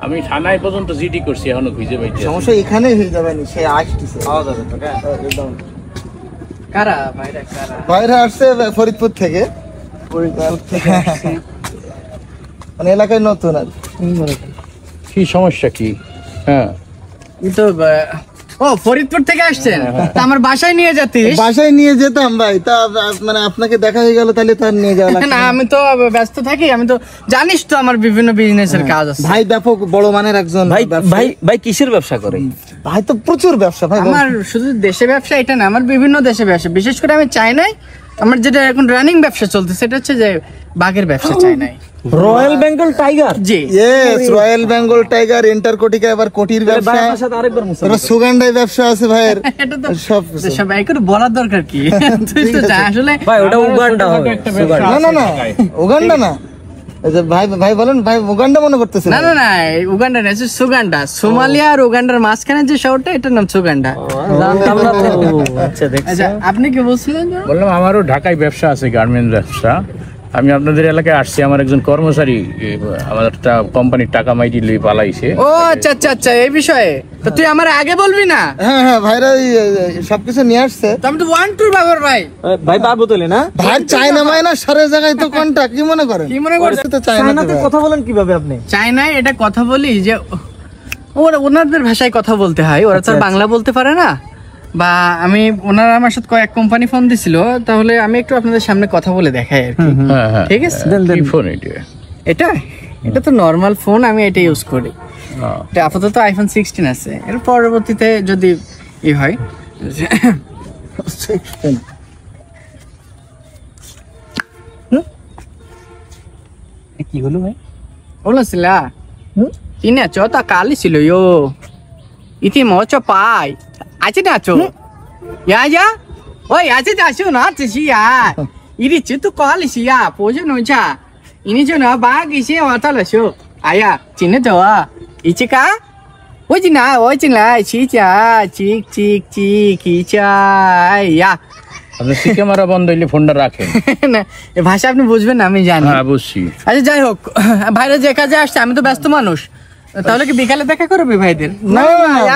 আমি থানায় পর্যন্ত জিডি করছি, এখনো খুঁজে পাইছি। সমস্যা এখানে হয়ে যাবে না, সে আসতেছে পাওয়া যাবে তো। একদম কারা ভাইরা? কারা বাইরে আসছে? ফরিদপুর থেকে। মানে এলাকায় নতুন আর কি সমস্যা কি? হ্যাঁ, তো ও ফরিদপুর থেকে আসছেন, তা আমার বাসায় নিয়ে যেতিস। বাসায় নিয়ে যেতাম ভাই, তা মানে আপনাকে দেখা হয়ে গেল, তাহলে তার নিয়ে যাওয়া লাগবে না, আমি তো ব্যস্ত থাকি, আমি তো জানিস তো আমার বিভিন্ন বিজনেসের কাজ আছে। ভাই ব্যাপক বড় মানের একজন ভাই ভাই ভাই কিসের ব্যবসা করে? ভাই তো প্রচুর ব্যবসা ভাই। আমার শুধু দেশে ব্যবসা এটা না, আমার বিভিন্ন দেশে ব্যবসা। বিশেষ করে আমি চাইনাই, আমার যেটা এখন রানিং ব্যবসা চলছে সেটা হচ্ছে যে বাঘের ব্যবসা চাইনাই। Royal Bengal tiger? জি ইয়েস, রয়্যাল বেঙ্গল টাইগার, ইন্টারকোটিকা, এবার কোটির ব্যবসা, আরেকবার এবার সুগান্ডায় ব্যবসা আছে ভাইয়ের। এটা তো সব সবাই করে বলার দরকার কি? তুই তো জানিস আসলে। ভাই ওটা উগান্ডা হবে। না না না, উগান্ডা না। এই যে ভাই ভাই বলেন, ভাই উগান্ডা মনে করতেছেন? না না না, উগান্ডা না, সুগান্ডা। সোমালিয়া আর উগান্ডার মাঝখানে যে শহরটা, এটার নাম সুগান্ডা। জানতাম না তো। আচ্ছা দেখছো। আচ্ছা, আপনি কি বলছিলেন? বললাম আমারও ঢাকায় ব্যবসা আছে, গার্মেন্টস ব্যবসা। আমি আপনাদের এলাকায় আসছি, আমার একজন কর্মচারী আমার একটা কোম্পানির টাকা মাইটি লই পালাইছে। ও আচ্ছা আচ্ছা আচ্ছা, এই বিষয়ে তো তুই আমার আগে বলবি না? হ্যাঁ হ্যাঁ, ভাইরা সবকিছু নিয়ে আসছে। তো আমি তো 1 2 বাবার ভাই। ভাই পারবো তোলে না? ভাই চায়না মায়না সারা জায়গায় তো কন্টাক্ট, কি মনে করেন? কি মনে করছিস? তো চায়নাতে কথা বলেন কিভাবে আপনি? চায়নায় এটা কথা বলি যে ওনাদের ভাষায় কথা বলতে হয়, ওরা তো আর বাংলা বলতে পারে না। বা আমি ওনারা আমার সাথে কয়েক কোম্পানি ফোন দিছিল, তাহলে আমি একটু আপনাদের সামনে কথা বলে দেখাই আর কি। হ্যাঁ হ্যাঁ, ঠিক আছে। কি ফোন এটা? এটা তো নর্মাল ফোন, আমি এটা ইউজ করি। এটা আপাতত আইফোন 16 আছে, এর পরবর্তীতে যদি হয়। কি হলো ভাই? Olasila. Ini cota kali silo yo. Iti mau copai. Aja na co. Ya ya. Oi, aja dah sih na sih ya. Ini citu kali sih ya. Pojo nunca. Ini cuma bagi sih wata lah sih. Ayah, cina doa. Ichi ka? আপনি camera বন্ধ হইলে ফোনটা রাখেন না, এই ভাষা আপনি বুঝবেন না আমি জানি। হ্যাঁ বুঝছি। আচ্ছা যাই হোক, ভাইরা যে কাজে আসছে, আমি তো ব্যস্ত মানুষ, তাহলে কি বিকালে দেখা করবি ভাইদের? না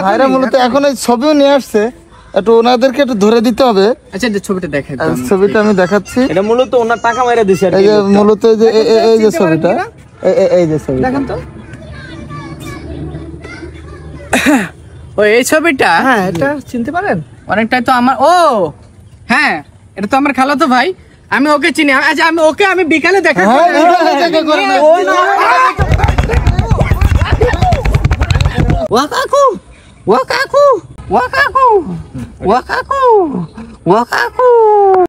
ভাইরা মূলত এখন এই ছবিও নিয়ে আসছে, একটু ওনাদেরকে একটু ধরে দিতে হবে। আচ্ছা ছবিটা দেখাই, ছবিটা আমি দেখাচ্ছি। এটা মূলত ওনার টাকা মাইরা দিছে আর এই কি। যে মূলত এই যে ছবিটা, এই যে ছবিটা দেখেন তো। ও এই ছবিটা? হ্যাঁ, এটা চিনতে পারেন? অনেকটাই তো আমার। ও হ্যাঁ, এটা তো আমার খালাতো ভাই, আমি ওকে চিনি। আচ্ছা আমি বিকালে দেখা করব। ওয়াকাকু ওয়াকাকু ওয়াকাকু ওয়াকাকু ওয়াকাকু।